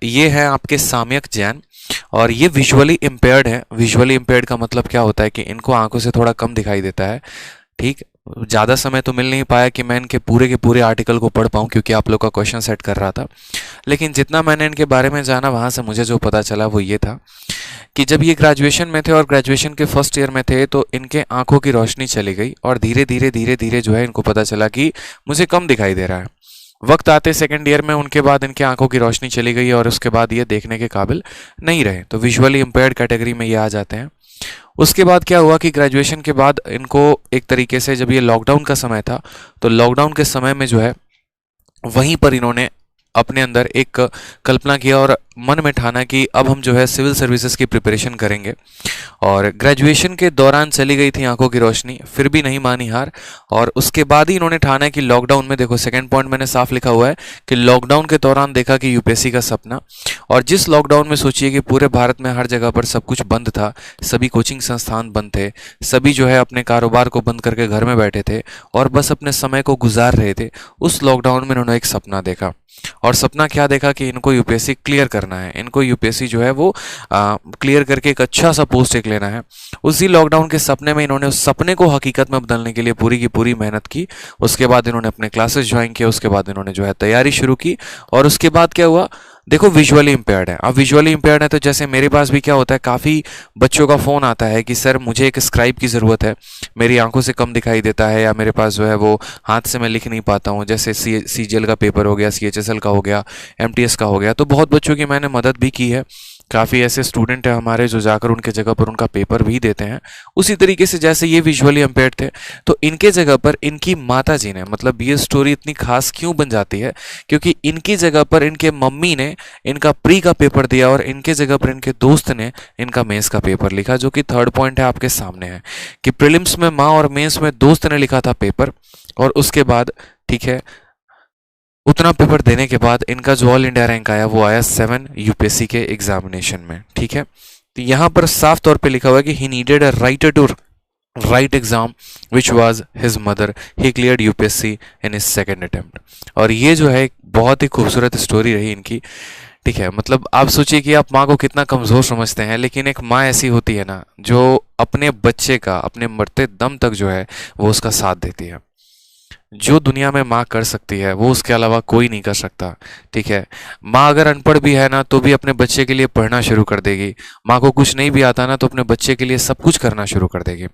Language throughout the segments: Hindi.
ये है आपके साम्यक जैन, और ये विजुअली इम्पेयर्ड है। विजुअली इम्पेयर्ड का मतलब क्या होता है कि इनको आंखों से थोड़ा कम दिखाई देता है। ठीक, ज़्यादा समय तो मिल नहीं पाया कि मैं इनके पूरे के पूरे आर्टिकल को पढ़ पाऊँ, क्योंकि आप लोग का क्वेश्चन सेट कर रहा था। लेकिन जितना मैंने इनके बारे में जाना, वहाँ से मुझे जो पता चला वो ये था कि जब ये ग्रेजुएशन में थे और ग्रेजुएशन के फर्स्ट ईयर में थे, तो इनके आंखों की रोशनी चली गई और धीरे धीरे धीरे धीरे जो है इनको पता चला कि मुझे कम दिखाई दे रहा है। वक्त आते सेकेंड ईयर में उनके बाद इनके आंखों की रोशनी चली गई और उसके बाद ये देखने के काबिल नहीं रहे, तो विजुअली इम्पेयर्ड कैटेगरी में ये आ जाते हैं। उसके बाद क्या हुआ कि ग्रेजुएशन के बाद इनको एक तरीके से, जब ये लॉकडाउन का समय था, तो लॉकडाउन के समय में जो है वहीं पर इन्होंने अपने अंदर एक कल्पना किया और मन में ठाना कि अब हम जो है सिविल सर्विसेज की प्रिपरेशन करेंगे। और ग्रेजुएशन के दौरान चली गई थी आंखों की रोशनी, फिर भी नहीं मानी हार, और उसके बाद ही इन्होंने ठाना कि लॉकडाउन में, देखो सेकंड पॉइंट मैंने साफ लिखा हुआ है कि लॉकडाउन के दौरान देखा कि यूपीएससी का सपना। और जिस लॉकडाउन में सोचिए कि पूरे भारत में हर जगह पर सब कुछ बंद था, सभी कोचिंग संस्थान बंद थे, सभी जो है अपने कारोबार को बंद करके घर में बैठे थे और बस अपने समय को गुजार रहे थे, उस लॉकडाउन में इन्होंने एक सपना देखा। और सपना क्या देखा कि इनको यूपीएससी क्लियर करना है, इनको यूपीएससी जो है वो क्लियर करके एक अच्छा सा पोस्ट एक लेना है। उसी लॉकडाउन के सपने में इन्होंने उस सपने को हकीकत में बदलने के लिए पूरी की पूरी मेहनत की। उसके बाद इन्होंने अपने क्लासेस ज्वाइन किए, उसके बाद इन्होंने जो है तैयारी शुरू की। और उसके बाद क्या हुआ, देखो विजुअली इम्पेयर्ड है, अब विजुअली इम्पेयर्ड है तो जैसे मेरे पास भी क्या होता है, काफ़ी बच्चों का फ़ोन आता है कि सर मुझे एक स्क्राइब की ज़रूरत है, मेरी आंखों से कम दिखाई देता है, या मेरे पास जो है वो हाथ से मैं लिख नहीं पाता हूँ, जैसे सीजीएल का पेपर हो गया, सीएचएसएल का हो गया, एमटीएस का हो गया। तो बहुत बच्चों की मैंने मदद भी की है, काफ़ी ऐसे स्टूडेंट हैं हमारे जो जाकर उनके जगह पर उनका पेपर भी देते हैं। उसी तरीके से जैसे ये विजुअली इम्पेयर्ड थे, तो इनके जगह पर इनकी माता जी ने, मतलब ये स्टोरी इतनी खास क्यों बन जाती है, क्योंकि इनकी जगह पर इनके मम्मी ने इनका प्री का पेपर दिया और इनके जगह पर इनके दोस्त ने इनका मेंस का पेपर लिखा, जो कि थर्ड पॉइंट है आपके सामने है कि प्रीलिम्स में माँ और मेंस में दोस्त ने लिखा था पेपर। और उसके बाद ठीक है, उतना पेपर देने के बाद इनका जो ऑल इंडिया रैंक आया वो आया 7 यूपीएससी के एग्जामिनेशन में। ठीक है, तो यहाँ पर साफ तौर पे लिखा हुआ है कि he needed a writer to write exam which was his mother, he cleared UPSC in his second attempt. और ये जो है बहुत ही खूबसूरत स्टोरी रही इनकी। ठीक है, मतलब आप सोचिए कि आप माँ को कितना कमज़ोर समझते हैं, लेकिन एक माँ ऐसी होती है ना जो अपने बच्चे का अपने मरते दम तक जो है वो उसका साथ देती है। जो दुनिया में माँ कर सकती है वो उसके अलावा कोई नहीं कर सकता। ठीक है, माँ अगर अनपढ़ भी है ना तो भी अपने बच्चे के लिए पढ़ना शुरू कर देगी, माँ को कुछ नहीं भी आता ना तो अपने बच्चे के लिए सब कुछ करना शुरू कर देगी।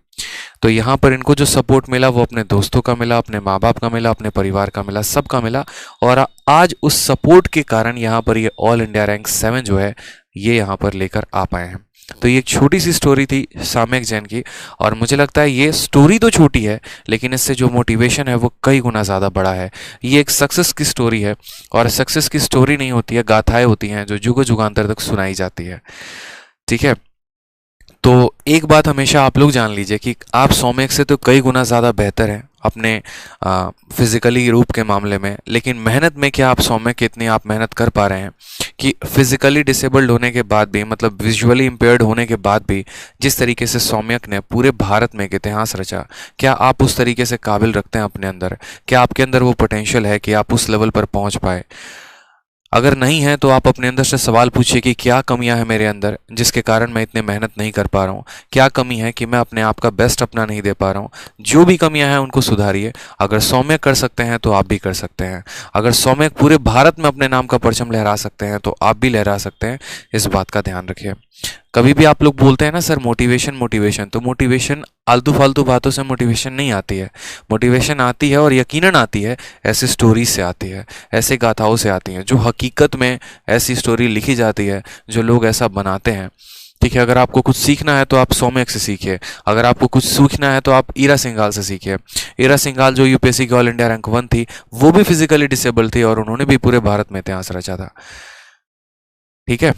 तो यहाँ पर इनको जो सपोर्ट मिला वो अपने दोस्तों का मिला, अपने माँ बाप का मिला, अपने परिवार का मिला, सबका मिला। और आज उस सपोर्ट के कारण यहाँ पर ये ऑल इंडिया रैंक 7 जो है ये यहाँ पर लेकर आ पाए हैं। तो ये एक छोटी सी स्टोरी थी साम्यक जैन की, और मुझे लगता है ये स्टोरी तो छोटी है लेकिन इससे जो मोटिवेशन है वो कई गुना ज़्यादा बड़ा है। ये एक सक्सेस की स्टोरी है, और सक्सेस की स्टोरी नहीं होती है, गाथाएं होती हैं जो जुगों जुगांतर तक सुनाई जाती है। ठीक है, तो एक बात हमेशा आप लोग जान लीजिए कि आप सौम्यक से तो कई गुना ज़्यादा बेहतर हैं अपने फिजिकली रूप के मामले में, लेकिन मेहनत में क्या आप सौम्यक की इतनी आप मेहनत कर पा रहे हैं कि फिजिकली डिसेबल्ड होने के बाद भी, मतलब विजुअली इम्पेयर्ड होने के बाद भी जिस तरीके से सौम्यक ने पूरे भारत में एक इतिहास रचा, क्या आप उस तरीके से काबिल रखते हैं अपने अंदर? क्या आपके अंदर वो पोटेंशियल है कि आप उस लेवल पर पहुंच पाए? अगर नहीं है तो आप अपने अंदर से सवाल पूछिए कि क्या कमियां हैं मेरे अंदर जिसके कारण मैं इतने मेहनत नहीं कर पा रहा हूँ, क्या कमी है कि मैं अपने आप का बेस्ट अपना नहीं दे पा रहा हूँ। जो भी कमियां हैं उनको सुधारिए। अगर सौम्यक कर सकते हैं तो आप भी कर सकते हैं। अगर सौम्यक पूरे भारत में अपने नाम का परचम लहरा सकते हैं तो आप भी लहरा सकते हैं। इस बात का ध्यान रखिए। कभी भी आप लोग बोलते हैं ना सर मोटिवेशन मोटिवेशन, तो मोटिवेशन आलतू फालतू बातों से मोटिवेशन नहीं आती है। मोटिवेशन आती है और यकीनन आती है ऐसी स्टोरीज से आती है, ऐसे गाथाओं से आती हैं जो हकीकत में ऐसी स्टोरी लिखी जाती है, जो लोग ऐसा बनाते हैं। ठीक है, अगर आपको कुछ सीखना है तो आप सौम्यक से सीखिए। अगर आपको कुछ सीखना है तो आप ईरा सिंघाल से सीखिए। ईरा सिंघाल जो यूपीएससी की ऑल इंडिया रैंक 1 थी, वो भी फिजिकली डिसेबल थी और उन्होंने भी पूरे भारत में इतिहास रचा था। ठीक है,